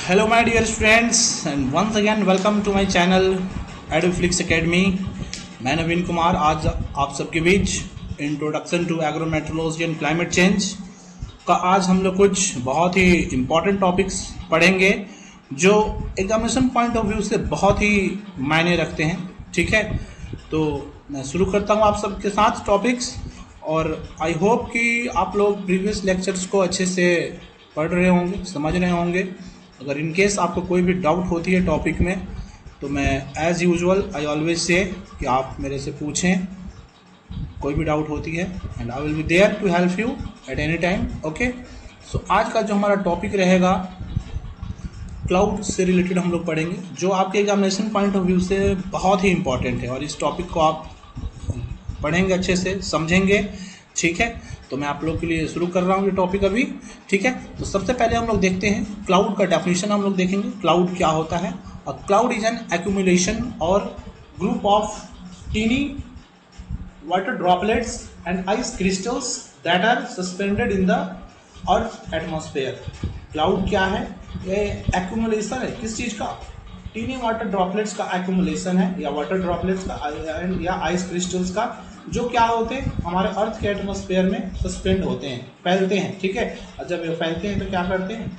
Hello my dear friends and once again welcome to my channel Eduflix Academy। मैं नवीन कुमार आज आप सबके बीच introduction to agrometeorology and climate change का आज हम लोग कुछ बहुत ही इम्पोर्टेंट टॉपिक्स पढ़ेंगे जो एग्जामिनेशन पॉइंट ऑफ व्यू से बहुत ही मायने रखते हैं। ठीक है, तो मैं शुरू करता हूँ आप सबके साथ टॉपिक्स और आई होप कि आप लोग प्रीवियस लेक्चर्स को अच्छे से पढ़ रहे होंगे, समझ रहे होंगे। अगर इन केस आपको कोई भी डाउट होती है टॉपिक में तो मैं as usual I always say कि आप मेरे से पूछें, कोई भी डाउट होती है and I will be there to help you at any time. Okay, so आज का जो हमारा टॉपिक रहेगा क्लाउड से रिलेटेड हम लोग पढ़ेंगे जो आपके एग्जामिनेशन पॉइंट ऑफ व्यू से बहुत ही इंपॉर्टेंट है और इस टॉपिक को आप पढ़ेंगे, अच्छे से समझेंगे। ठीक है, तो मैं आप लोग के लिए शुरू कर रहा हूँ ये टॉपिक अभी। ठीक है, तो सबसे पहले हम लोग देखते हैं क्लाउड का डेफिनेशन हम लोग देखेंगे। क्लाउड क्या होता है? A cloud is an accumulation or group of tiny water droplets and ice crystals that are suspended in the earth atmosphere. Cloud क्या है? ये एक्यूमुलेशन है किस चीज़ का? टीनी वाटर ड्रॉपलेट्स का एक्यूमुलेशन है या वाटर ड्रॉपलेट्स का या आइस क्रिस्टल्स का, जो क्या होते हैं हमारे अर्थ के एटमॉस्फेयर में सस्पेंड होते हैं, फैलते हैं। ठीक है, और जब ये फैलते हैं तो क्या करते हैं?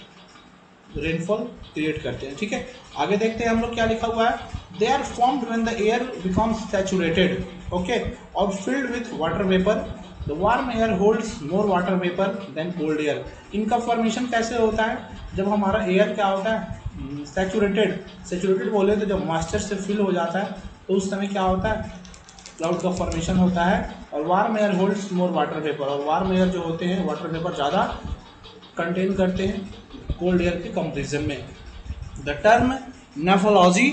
रेनफॉल क्रिएट करते हैं। ठीक है, आगे देखते हैं हम लोग क्या लिखा हुआ है। They are formed when the air becomes saturated okay or filled with water vapour. The warm air holds more water vapour than cold air. इनका फॉर्मेशन कैसे होता है? जब हमारा एयर क्या होता है? सैचुरेटेड बोले तो जब मॉइस्चर से फिल हो जाता है तो उस समय क्या होता है? क्लाउड का फॉर्मेशन होता है। और warm air holds more water vapour, और वार्म एयर जो होते हैं वाटर वेपर ज़्यादा कंटेन करते हैं कोल्ड एयर के कंपेरिजन में। The term nephology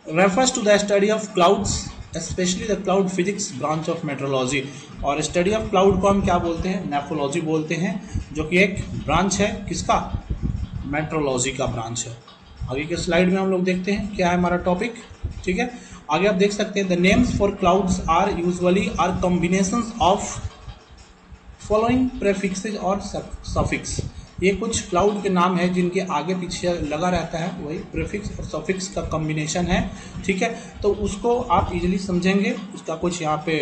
refers to the study of clouds specially the cloud physics branch of meteorology. और स्टडी ऑफ क्लाउड को हम क्या बोलते हैं? नेफोलॉजी बोलते हैं, जो कि एक ब्रांच है किसका? मेट्रोलॉजी का ब्रांच है। आगे के स्लाइड में हम लोग देखते हैं क्या है हमारा टॉपिक। ठीक है, आगे आप देख सकते हैं the names for clouds are usually are combinations of following prefixes और सफिक्स। ये कुछ क्लाउड के नाम है जिनके आगे पीछे लगा रहता है, वही प्रेफिक्स और सफिक्स का कॉम्बिनेशन है। ठीक है, तो उसको आप इजीली समझेंगे, उसका कुछ यहाँ पे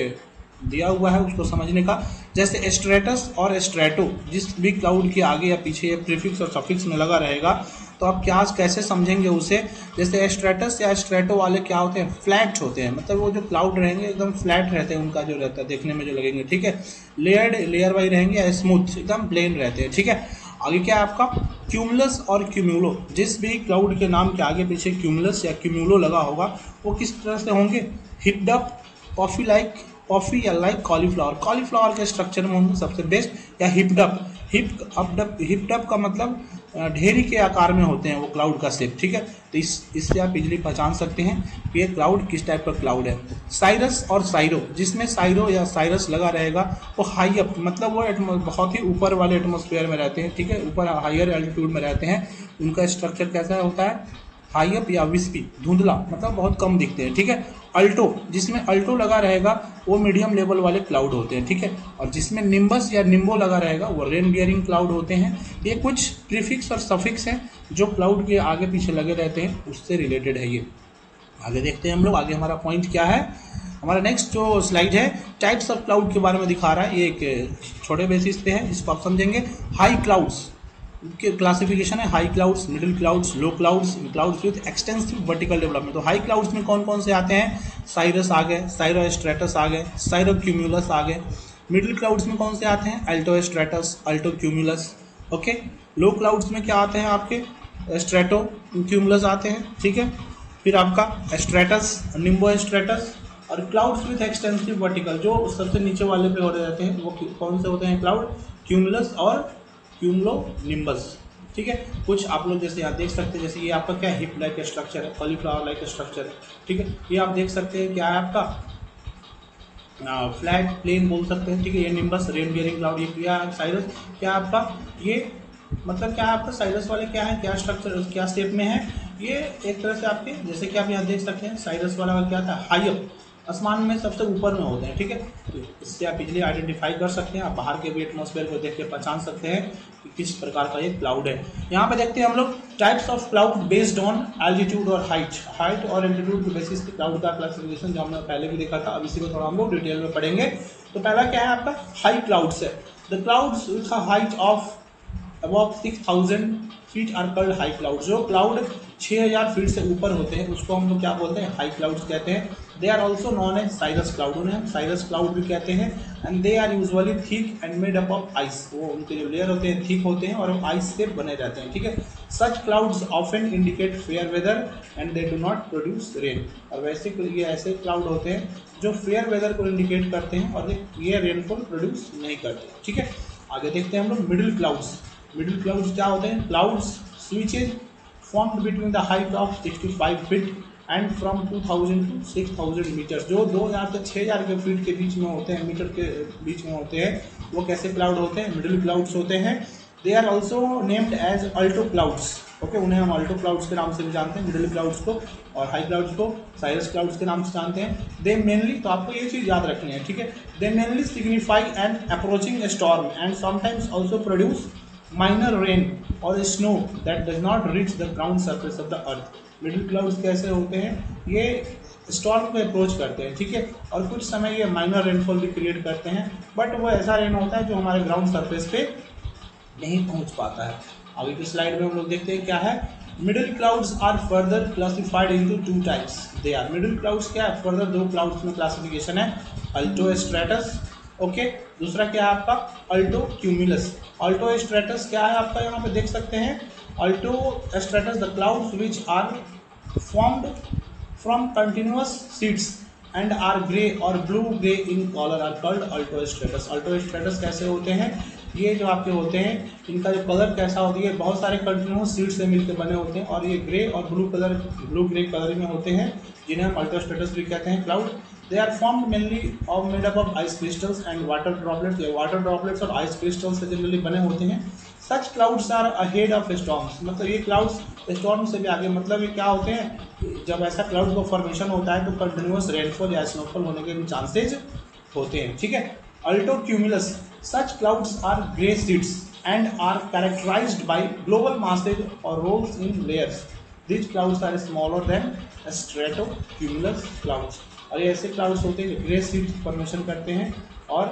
दिया हुआ है उसको समझने का। जैसे स्ट्रेटस और स्ट्रेटो, जिस भी क्लाउड के आगे या पीछे प्रीफिक्स और सफिक्स में लगा रहेगा तो आप क्या कैसे समझेंगे उसे? जैसे स्ट्रेटस या स्ट्रेटो वाले क्या होते हैं? फ्लैट होते हैं, मतलब वो जो क्लाउड रहेंगे एकदम फ्लैट रहते हैं, उनका जो रहता है देखने में जो लगेंगे। ठीक है, लेयर वाइज रहेंगे या स्मूथ एकदम प्लेन रहते हैं। ठीक है, आगे क्या है आपका? क्यूमुलस और क्यूम्यूलो। जिस भी क्लाउड के नाम के आगे पीछे क्यूमुलस या क्यूम्यूलो लगा होगा वो किस तरह से होंगे? हिप्ड अप, कॉफी या लाइक कॉलीफ्लावर के स्ट्रक्चर में होंगे सबसे बेस्ट, या हिप्ड अप का मतलब ढेरी के आकार में होते हैं वो क्लाउड का शेप। ठीक है, तो इससे आप इजीली पहचान सकते हैं कि ये क्लाउड किस टाइप का क्लाउड है। साइरस और साइरो, जिसमें साइरो या साइरस लगा रहेगा वो हाई अप, मतलब वो बहुत ही ऊपर वाले एटमॉस्फेयर में रहते हैं। ठीक है, ऊपर हायर एल्टीट्यूड में रहते हैं। उनका स्ट्रक्चर कैसा होता है? हाई अप या विस्पी, धुंधला, मतलब बहुत कम दिखते हैं। ठीक है, अल्टो, जिसमें अल्टो लगा रहेगा वो मीडियम लेवल वाले क्लाउड होते हैं। ठीक है, और जिसमें निम्बस या निम्बो लगा रहेगा वो रेन बियरिंग क्लाउड होते हैं। ये कुछ प्रीफिक्स और सफिक्स हैं जो क्लाउड के आगे पीछे लगे रहते हैं, उससे रिलेटेड है ये। आगे देखते हैं हम लोग, आगे हमारा पॉइंट क्या है। हमारा नेक्स्ट जो स्लाइड है टाइप्स ऑफ क्लाउड के बारे में दिखा रहा है। ये एक छोटे बेसिस पे है, इसको आप समझेंगे। हाई क्लाउड्स के क्लासिफिकेशन है, high clouds, middle clouds, low clouds, clouds with extensive vertical development. तो हाई क्लाउड्स में कौन कौन से आते हैं? साइरस आ गए, साइरो स्ट्रेटस आ गए, साइरो क्यूम्यूलस आ गए। मिडिल क्लाउड्स में कौन से आते हैं? Alto stratus, alto cumulus. Okay, low clouds में क्या आते हैं आपके? स्ट्रेटो क्यूम्यूलस आते हैं। ठीक है, फिर आपका स्ट्रेटस, निम्बो स्ट्रेटस, और क्लाउड्स विथ एक्सटेंसिव वर्टिकल जो सबसे नीचे वाले पे हो जाते हैं वो कौन से होते हैं? क्लाउड क्यूमुलस और क्यूमुलो निम्बस। ठीक है, कुछ आप लोग जैसे यहाँ देख सकते हैं, जैसे ये आपका क्या हिप लाइक स्ट्रक्चर है, कॉलीफ्लावर लाइक स्ट्रक्चर है। ठीक है, ये आप देख सकते हैं क्या है आपका? फ्लैट प्लेन बोल सकते हैं। ठीक है, ये निम्बस रेन बियरिंग क्लाउड। ये क्या है? साइरस क्या आपका? ये मतलब क्या आपका साइरस वाले क्या है, क्या स्ट्रक्चर, क्या शेप में है? ये एक तरह से आपके जैसे कि आप यहाँ देख सकते हैं साइरस वाला क्या था? हाई अप, आसमान में सबसे ऊपर में होते हैं, ठीक है। तो इससे आप इजीली आइडेंटिफाई कर सकते हैं, आप बाहर के भी एटमॉस्फेयर को देख के पहचान सकते हैं कि किस प्रकार का ये क्लाउड है। यहाँ पे देखते हैं हम लोग types of cloud based on altitude और हाइट और एल्टीट्यूड के बेसिस पे क्लाउड का क्लासिफिकेशन जो हमने पहले भी देखा था, अब इसी को थोड़ा हम लोग डिटेल में पढ़ेंगे। तो पहला क्या है आपका हाई क्लाउड्स है। The clouds with a height of above 6000 feet are called high cloud. जो क्लाउड 6000 फीट से ऊपर होते हैं उसको हम लोग क्या बोलते हैं, हाई क्लाउड्स कहते हैं। They are also known as cirrus cloud, उन्हें हम साइरस क्लाउड भी कहते हैं। And they are usually thick and made up of ice, वो उनके जो लेयर होते हैं थिक होते हैं और वो आइस से बने रहते हैं, ठीक है। Such clouds often indicate fair weather and they do not produce rain. और वैसे ये ऐसे क्लाउड होते हैं जो फेयर वेदर को इंडिकेट करते हैं और ये रेनफॉल प्रोड्यूस नहीं करते, ठीक है। आगे देखते हैं हम लोग मिडिल क्लाउड्स। मिडिल क्लाउड्स क्या होते हैं, clouds which is formed between the height of 65 feet and from 2000 to 6000 metre. जो 2000 से 6000 के फीट के बीच में होते हैं, मीटर के बीच में होते हैं, वो कैसे क्लाउड होते हैं, मिडिल क्लाउड्स होते हैं। They are also named as alto clouds, okay, उन्हें हम अल्टो क्लाउड्स के नाम से भी जानते हैं, मिडिल क्लाउड्स को, और हाई क्लाउड्स को साइरस क्लाउड्स के नाम से जानते हैं। दे मेनली, तो आपको ये चीज़ याद रखनी है, ठीक है, they mainly signify an approaching storm and sometimes also produce minor rain or snow that does not reach the ground surface of the earth. Middle clouds कैसे होते हैं, ये स्टॉर्म को अप्रोच करते हैं, ठीक है, और कुछ समय ये माइनर रेनफॉल भी क्रिएट करते हैं, बट वो ऐसा रेन होता है जो हमारे ग्राउंड सर्फेस पे नहीं पहुंच पाता है। आगे की स्लाइड में हम लोग देखते हैं क्या है। Middle clouds are further classified into 2 types. They are, middle clouds क्या है, फर्दर 2 क्लाउड्स में क्लासिफिकेशन है, अल्टो स्ट्रेटस, ओके, दूसरा क्या है आपका अल्टो क्यूमुलस। अल्टो स्ट्रेटस क्या है आपका, यहाँ पे देख सकते हैं, alto stratus the clouds which are formed from continuous sheets and are grey or blue grey in colour are called alto stratus. Alto stratus कैसे होते हैं, ये जो आपके होते हैं इनका जो कलर कैसा होती है, बहुत सारे कंटिन्यूअस शीट से मिलकर बने होते हैं और ये grey or blue grey colour में होते हैं, जिन्हें हम अल्टो स्ट्रेटस भी कहते हैं cloud. They are formed mainly of made up of ice crystals and water droplets। ये water droplets और ice crystals से जनरली बने होते हैं। Such clouds are ahead of storms, मतलब ये clouds storm से भी आगे, मतलब ये क्या होते हैं, जब ऐसा cloud का formation होता है तो continuous rainfall या snowfall होने के chances होते हैं, ठीक है। Alto cumulus, such clouds are grey sheets and are characterized by global masses or rolls in layers। These clouds are smaller than stratocumulus clouds। और ये ऐसे क्लाउड्स होते हैं जो ग्रे शीट फॉर्मेशन करते हैं और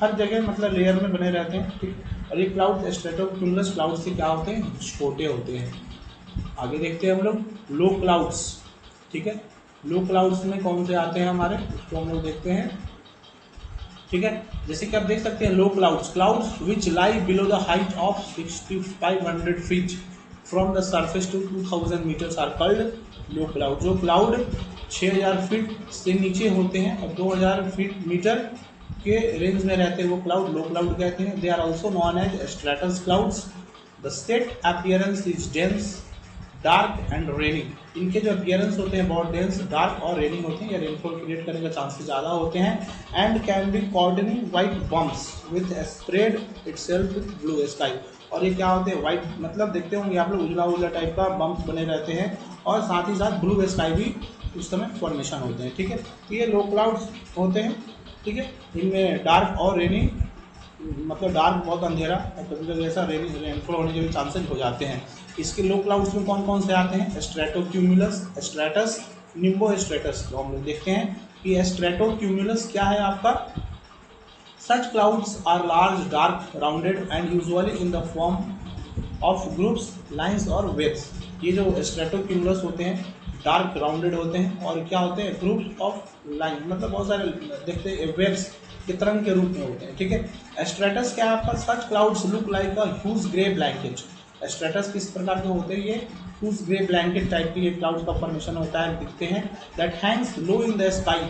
हर जगह मतलब लेयर में बने रहते हैं, ठीक। और ये क्लाउड स्ट्रेटोक्यूमुलस क्लाउड से क्या होते हैं, छोटे होते हैं। आगे देखते हैं हम लोग लो क्लाउड्स, ठीक है। लो क्लाउड्स में कौन से आते हैं हमारे, उसको हम लोग देखते हैं, ठीक है। जैसे कि आप देख सकते हैं low clouds, clouds which lie below the height of 6500 feet from the surface to 2000 metres are called low cloud. जो क्लाउड 6000 फीट से नीचे होते हैं और 2000 फीट मीटर के रेंज में रहते हैं, वो क्लाउड लो क्लाउड कहते हैं। They are also known as stratus clouds. The state appearance is dense, dark and rainy. इनके जो अपीयरेंस होते हैं बहुत डेंस, डार्क और रेनी होते हैं, या रेनफॉल क्रिएट करने का चांसेस ज़्यादा होते हैं। And can be cordoning white bumps with spread itself with blue sky. और ये क्या होते हैं, वाइट मतलब देखते होंगे आप लोग, उजला उजला टाइप का बम्प्स बने रहते हैं और साथ ही साथ ब्लू स्काई भी उस समय फॉर्मेशन होते हैं, ठीक है। तो ये लो क्लाउड्स होते हैं, ठीक है। इनमें डार्क और रेनी, मतलब डार्क बहुत अंधेरा और कभी कभी ऐसा रेनफॉल होने के भी चांसेस हो जाते हैं। इसके लो क्लाउड्स में कौन कौन से आते हैं, स्ट्रेटोक्यूमुलस, स्ट्रेटस, निम्बो स्ट्रेटस। तो हम लोग देखते हैं कि स्ट्रेटोक्यूमुलस क्या है आपका। Such clouds are large, dark, rounded and usually in the form of groups, lines और waves। ये जो स्ट्रेटोक्यूमुलस होते हैं डार्क राउंडेड होते हैं और क्या होते हैं, ग्रुप्स ऑफ लाइन, मतलब बहुत सारे देखते हैं वेव्स के तरंग के रूप में होते हैं, ठीक है। स्ट्रेटस क्या है आपका, such clouds look like a huge grey blanket. Stratus किस प्रकार के होते हैं, ये ह्यूज ग्रे ब्लैंकेट टाइप के ये क्लाउड्स का फॉर्मेशन होता है, दिखते हैं। That Hanks low in the sky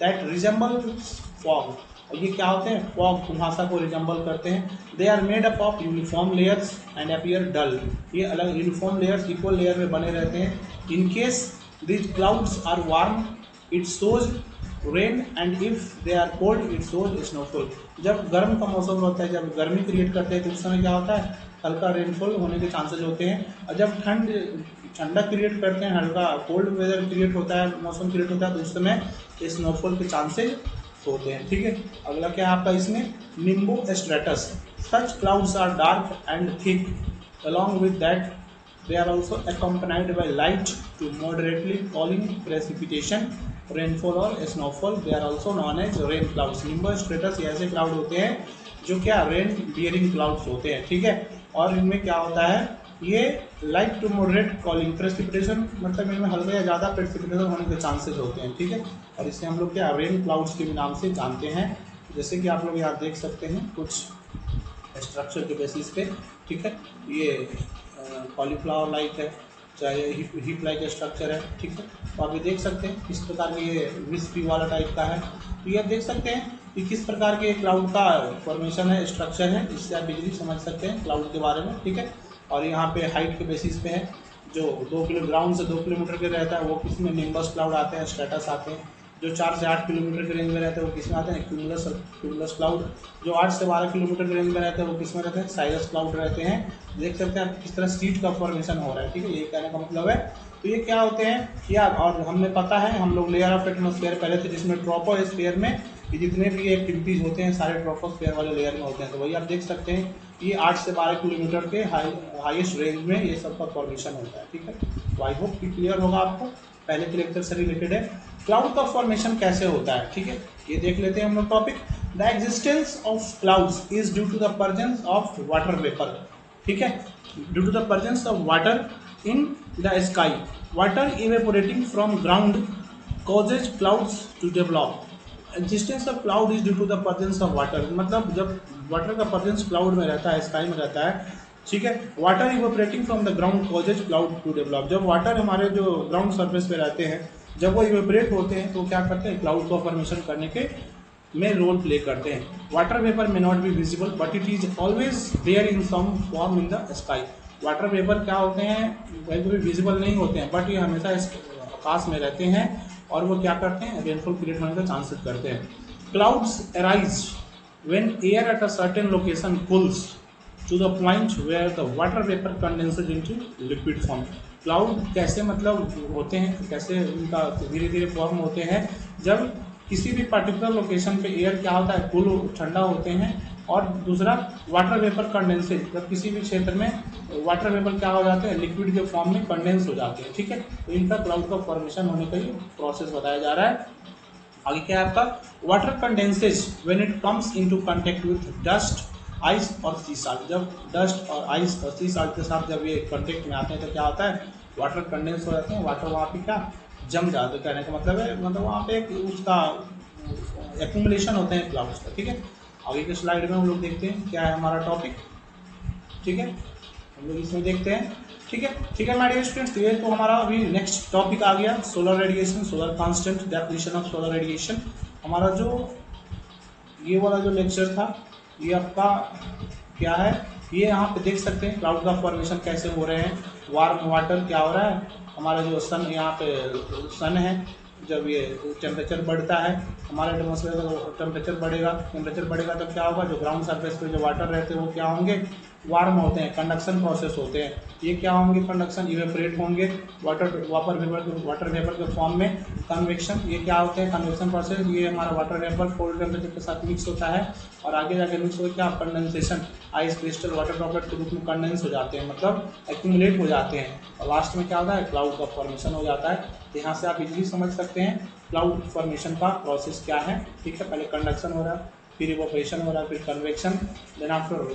that resembles fog. और ये क्या होते हैं, फॉग, कुहासा को रिजेंबल करते हैं। They are made up of uniform layers and appear dull. ये अलग यूनिफॉर्म लेयर्स इक्वल लेयर में बने रहते हैं। In case this clouds are warm it shows rain and if they are cold it shows snowfall. जब गर्म का मौसम होता है, जब गर्मी क्रिएट करते हैं तो उस समय क्या होता है, हल्का रेनफॉल होने के चांसेस होते हैं। और जब ठंड ठंडा क्रिएट करते हैं, हल्का कोल्ड वेदर क्रिएट होता है, मौसम क्रिएट होता है, तो उस समय स्नोफॉल के चांसेस होते हैं। ठीक है, अगला क्या है आपका इसमें nimbo stratus. Such clouds are dark and thick, along with that they are also accompanied by light to moderately falling precipitation, rainfall और snowfall. They are also known as rain clouds. nimbus stratus ऐसे cloud होते हैं जो क्या rain bearing clouds होते हैं। ठीक है, और इनमें क्या होता है, ये light to moderate falling precipitation, मतलब इनमें हल्का या ज़्यादा प्रेसिपिटेशन होने के चांसेस होते हैं। ठीक है, और इसे हम लोग क्या रेन क्लाउड्स के नाम से जानते हैं। जैसे कि आप लोग यहाँ देख सकते हैं कुछ स्ट्रक्चर के बेसिस पे। ठीक है, ये कॉलीफ्लावर लाइक है, चाहे हिप लाइक स्ट्रक्चर है। ठीक है, तो आप ये देख सकते हैं किस प्रकार के ये विस्पी वाला टाइप का है। तो ये आप देख सकते हैं कि किस प्रकार के क्लाउड का फॉर्मेशन है, स्ट्रक्चर है, इससे आप इजीली समझ सकते हैं क्लाउड के बारे में। ठीक है, और यहाँ पे हाइट के बेसिस पे है, जो 2 किलो ग्राउंड से 2 किलोमीटर के रहता है वो किस में निम्बस क्लाउड आते हैं, स्ट्रेटस आते हैं। जो 4 से 8 किलोमीटर के रेंज में रहते हैं वो किस में आते हैं, क्यूमुलस क्लाउड। जो 8 से 12 किलोमीटर के रेंज में रहते हैं वो किस में रहते हैं, साइरस क्लाउड रहते हैं। देख सकते हैं आप किस तरह सीट का फॉर्मेशन हो रहा है। ठीक है, ये कहने का मतलब है। तो ये क्या होते हैं यार, और हमें पता है हम लोग लेयर ऑफ एटमोस्फेयर पहले थे जिसमें ट्रोपोस्फेयर में ये जितने भी एक्टिविटीज़ होते हैं सारे ट्रोपोस्फेयर वाले लेयर में होते हैं। तो वही आप देख सकते हैं ये 8 से 12 किलोमीटर के हाईएस्ट रेंज में ये सब का फॉर्मेशन होता है। ठीक है, तो आई होप कि क्लियर होगा आपको, पहले के लेक्चर से रिलेटेड है क्लाउड का फॉर्मेशन कैसे होता है। ठीक है, ये देख लेते हैं हम लोग topic. The existence of clouds is due to the presence of water vapour. ठीक है, due to the presence of water in the sky, water evaporating from ground causes clouds to develop. Existence of cloud is due to the presence of water. मतलब जब water का presence cloud में रहता है, sky में रहता है, ठीक है, water evaporating from the ground causes cloud to develop. जब वाटर हमारे जो ग्राउंड सरफेस पे रहते हैं, जब वो इवेपोरेट होते हैं तो क्या करते हैं, क्लाउड का फॉर्मेशन करने के में रोल प्ले करते हैं। Water vapour may not be visible but it is always there in some form in the sky. Water vapour क्या होते हैं, कभी कभी विजिबल नहीं होते हैं बट ये हमेशा आकाश में रहते हैं और वो क्या करते हैं, रेनफॉल क्रिएट होने का चांसेस करते हैं। Clouds arise when air at a certain location cools to the point where the water vapour condenses into liquid form. Cloud कैसे मतलब होते हैं, कैसे उनका धीरे धीरे फॉर्म होते हैं, जब किसी भी पर्टिकुलर लोकेशन पे एयर क्या होता है, कूल ठंडा होते हैं, और दूसरा वाटर वेपर कंडेंसेज, जब किसी भी क्षेत्र में वाटर वेपर क्या हो जाते हैं, लिक्विड के फॉर्म में कंडेंस हो जाते हैं। ठीक है, तो इनका क्लाउड का फॉर्मेशन होने का ये प्रोसेस बताया जा रहा है। आगे क्या है आपका, water condenses when it comes into contact with dust, ice और सी साल्ट। जब डस्ट और आइस और सी साल्ट के साथ जब ये कांटेक्ट में आते हैं तो क्या होता है, वाटर कंडेंस हो जाते हैं, वाटर वहाँ पे क्या जम जाते हैं। कहने का मतलब है, मतलब वहाँ पे एक उसका एक्यूमुलेशन होते हैं क्लाउड्स का। ठीक है, आगे के स्लाइड में हम लोग देखते हैं क्या है हमारा टॉपिक। ठीक है, हम लोग इसमें देखते हैं। ठीक है, ठीक है माय डियर स्टूडेंट्स, ये तो हमारा अभी नेक्स्ट टॉपिक आ गया, solar radiation, solar constant, definition of solar radiation. हमारा जो ये वाला जो लेक्चर था ये आपका क्या है, ये यहाँ पे देख सकते हैं क्लाउड का फॉर्मेशन कैसे हो रहे हैं। वार्म वाटर क्या हो रहा है, हमारा जो सन, यहाँ पे सन है, जब ये टेम्परेचर बढ़ता है हमारे एटमॉस्फेयर का टेम्परेचर बढ़ेगा तब क्या होगा, जो ग्राउंड सरफेस पे जो वाटर रहते हैं वो क्या होंगे, वार्म होते हैं, कंडक्शन प्रोसेस होते हैं। ये क्या होंगे, कंडक्शन, इवेपोरेट होंगे वाटर वेपर के फॉर्म में। कन्वेक्शन, ये क्या होते हैं, कन्वेक्शन प्रोसेस, ये हमारा वाटर वेपर कोल्ड टेम्परेचर के साथ मिक्स होता है और आगे जाके मिक्स होकर क्या, condensation, ice crystal water droplet के रूप में कंडेंस हो जाते हैं, मतलब एक्यूमुलेट हो जाते हैं, और लास्ट में क्या होता है, क्लाउड का फॉर्मेशन हो जाता है। यहाँ से आप इजीली समझ सकते हैं क्लाउड फॉर्मेशन का प्रोसेस क्या है। ठीक है, पहले कंडक्शन हो रहा है, फिर इवेपोरेशन हो रहा है, फिर कन्वेक्शन, देन आफ्टर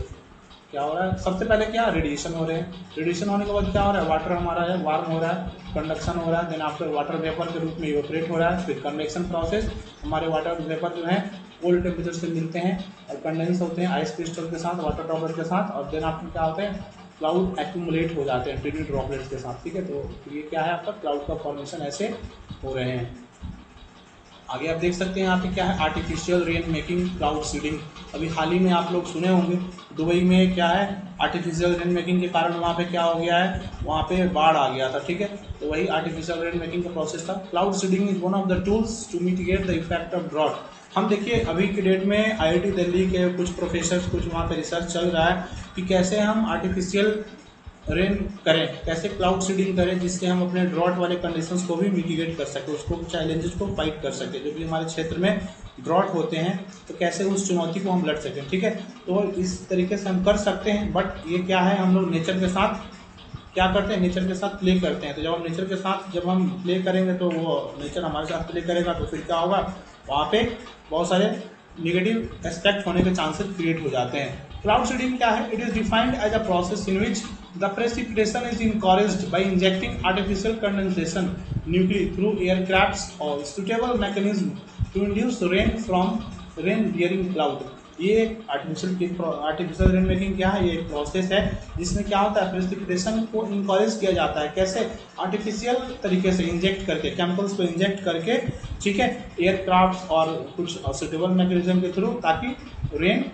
क्या हो रहा है, सबसे पहले क्या, रेडिएशन हो रहे हैं। रेडिएशन होने के बाद क्या हो रहा है, वाटर हमारा है वार्म हो रहा है, कंडक्शन हो रहा है, देन आफ्टर वाटर वेपर के रूप में इवेपोरेट हो रहा है, फिर कन्वेक्शन प्रोसेस, हमारे वाटर वेपर जो है कोल्ड टेम्परेचर से मिलते हैं और कंडेंस होते हैं आइस क्रिस्टल के साथ, वाटर ड्रॉपलेट के साथ, और देन आफ्टर क्या होते हैं, क्लाउड एक्यूमुलेट हो जाते हैं टिनी ड्रॉपलेट्स के साथ। ठीक है, तो ये क्या है आपका, क्लाउड का फॉर्मेशन ऐसे हो रहे हैं। आगे आप देख सकते हैं यहाँ पे क्या है, artificial rain making cloud seeding. अभी हाल ही में आप लोग सुने होंगे दुबई में क्या है, आर्टिफिशियल रेन मेकिंग के कारण वहाँ पे क्या हो गया है, वहाँ पे बाढ़ आ गया था। ठीक है, तो वही आर्टिफिशियल रेन मेकिंग का प्रोसेस था। Cloud seeding is one of the tools to mitigate the effect of drought. हम देखिए अभी के डेट में IIT दिल्ली के कुछ प्रोफेसर, कुछ वहाँ पे रिसर्च चल रहा है कि कैसे हम आर्टिफिशियल रेन करें, कैसे क्लाउड सीडिंग करें जिससे हम अपने ड्रॉट वाले कंडीशंस को भी मिटिगेट कर सकें, उसको चैलेंजेस को फाइट कर सकें। जो भी हमारे क्षेत्र में ड्रॉट होते हैं तो कैसे उस चुनौती को हम लड़ सकें, ठीक है। तो इस तरीके से हम कर सकते हैं। बट ये क्या है, हम लोग नेचर के साथ क्या करते हैं, नेचर के साथ प्ले करते हैं। तो जब हम नेचर के साथ जब हम प्ले करेंगे तो वो नेचर हमारे साथ प्ले करेगा, तो फिर क्या होगा, वहाँ पे बहुत सारे नेगेटिव एस्पेक्ट होने के चांसेस क्रिएट हो जाते हैं। क्लाउड सीडिंग क्या है? It is defined as a process in which the precipitation is encouraged by injecting artificial condensation nuclei through aircrafts or suitable mechanism to induce rain bearing cloud. ये artificial rain making क्या है, ये एक process है जिसमें क्या होता है, प्रेसिपिटेशन को इनकरेज किया जाता है। कैसे? आर्टिफिशियल तरीके से इंजेक्ट करके, केमिकल्स को इंजेक्ट करके, ठीक है, एयरक्राफ्ट्स और कुछ सुटेबल मैकेनिज्म के थ्रू, ताकि रेन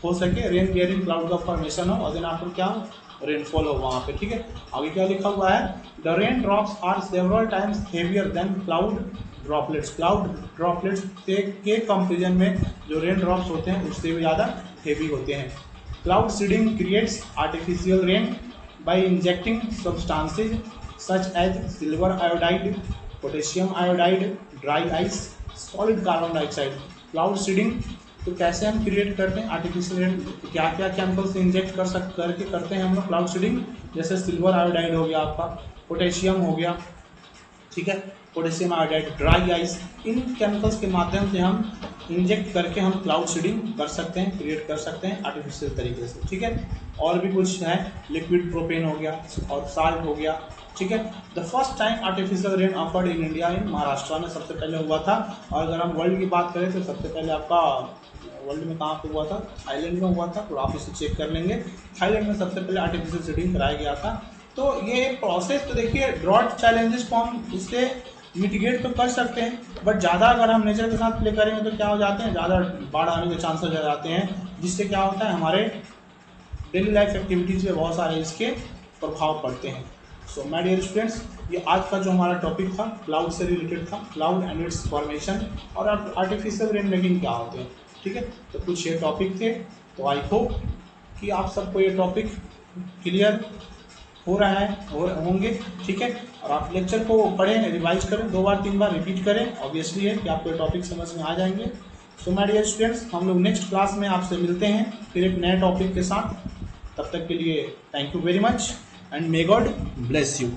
हो सके, रेन बियरिंग क्लाउड का फॉर्मेशन हो और देन आफ्टर क्या हो, रेनफॉल हो वहाँ पे, ठीक है। आगे क्या लिखा हुआ है, the rain drops are several times heavier than cloud droplets. Cloud droplets के कंपेरिजन में जो रेन ड्रॉप्स होते हैं उससे भी ज़्यादा हेवी होते हैं। Cloud seeding creates artificial rain by injecting substances such as silver iodide, potassium iodide, dry ice, solid carbon dioxide. Cloud seeding तो कैसे हम क्रिएट करते हैं आर्टिफिशियल रेन, क्या क्या केमिकल्स इंजेक्ट करके करते हैं हम लोग क्लाउड सीडिंग। जैसे सिल्वर आयोडाइड हो गया आपका, पोटेशियम हो गया, ठीक है, पोटेशियम आयोडाइड, ड्राई आइस, इन केमिकल्स के माध्यम से हम इंजेक्ट करके हम क्लाउड सीडिंग कर सकते हैं, क्रिएट कर सकते हैं आर्टिफिशियल तरीके से, ठीक है। और भी कुछ है, लिक्विड प्रोपेन हो गया और साल्ट हो गया, ठीक है। The first time artificial rain offered in India in Maharashtra में सबसे पहले हुआ था। और अगर हम वर्ल्ड की बात करें तो सबसे पहले आपका वर्ल्ड में कहाँ पे हुआ था, थाईलैंड में हुआ था। तो आप इसे चेक कर लेंगे, थाईलैंड में सबसे पहले आर्टिफिशियल सीडिंग कराया गया था। तो ये प्रोसेस तो देखिए, ड्रॉट चैलेंजेस को हम इससे मिटिगेट तो कर सकते हैं, बट ज़्यादा अगर हम नेचर के साथ प्ले करेंगे तो क्या हो जाते हैं, ज़्यादा बाढ़ आने के चांसेस हो जाते हैं, जिससे क्या होता है, हमारे डेली लाइफ एक्टिविटीज़ में बहुत सारे इसके प्रभाव पड़ते हैं। सो माय डियर स्टूडेंट्स, ये आज का जो हमारा टॉपिक था क्लाउड से रिलेटेड था, क्लाउड एंड इट्स फॉर्मेशन और आर्टिफिशियल रेन मेकिंग क्या होते हैं, ठीक है। तो कुछ ये टॉपिक थे। तो आई होप कि आप सबको ये टॉपिक क्लियर हो रहा है, होंगे, ठीक है। और आप लेक्चर को पढ़ें, रिवाइज करें, 2 बार 3 बार रिपीट करें। ऑब्वियसली है कि आपको टॉपिक समझ में आ जाएंगे। सो माय डियर स्टूडेंट्स, हम लोग नेक्स्ट क्लास में आपसे मिलते हैं फिर एक नए टॉपिक के साथ। तब तक के लिए thank you very much and may God bless you.